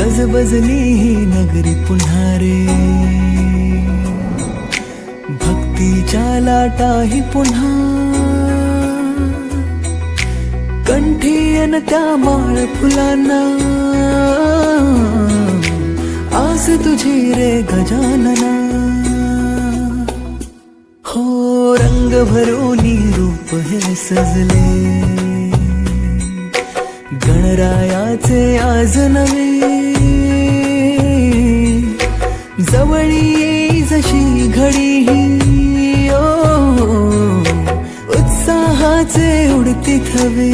गजबजली ही नगरी पुन्हा रे, भक्तीच्या लाटाही पुन्हा, कंठी अन त्या माळ फुलांना, आस तुझी रे गजानना. हो रंग भरोनी रूप हे सजले, गणरायाचे आज नवे, जवळी येई जशी घडी ही, उत्साहाचे उडती थवे.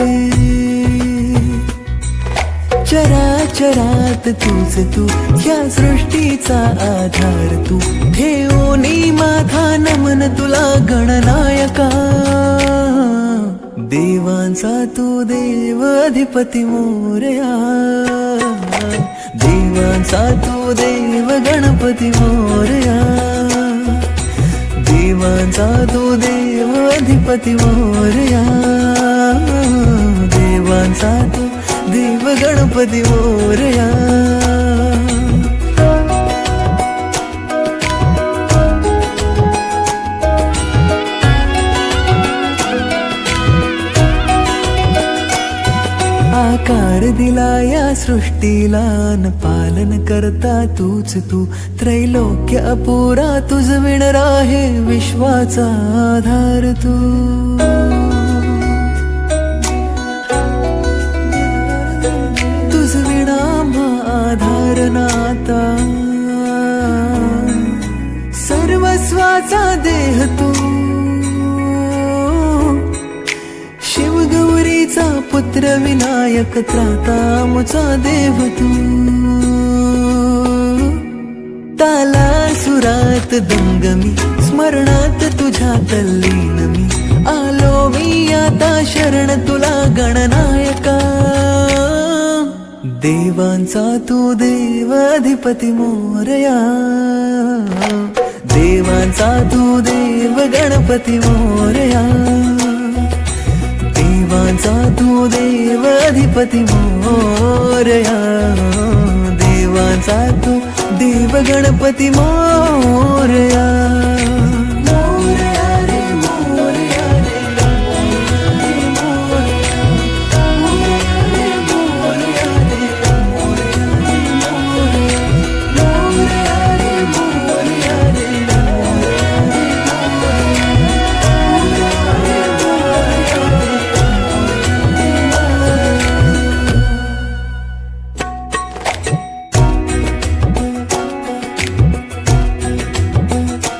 चराचरात तूच तू, या सृष्टीचा आधार तू, ठेवोनी माझा नमन तुला गणनायका. देवांचा तू देव अधिपती मोरया, देवांचा तू देव गणपती मोरया, देवांचा तू देव अधिपती मोरया, देवांचा तू देव गणपती मोरया. आकार दिला या सृष्टीला न पालन करता तूच तू, त्रैलोक्य अपुरा तुझ विण राहे विश्वाचा आधार तू. तुझ विणा आधार नाता, सर्वस्वाचा देह तू, शिवगौरीचा पुत्र विनायक त्राता मुचा देव तू. ताला सुरात दंगमी, स्मरणात तुझ्या तल्लीन मी, आलो मी आता शरण तुला गणनायका. देवांचा तू देव अधिपती मोरया, देवांचा तू देव गणपती मोरया, देवांचा तू देव अधिपती मोरया, देवांचा तू देव गणपती मोरया.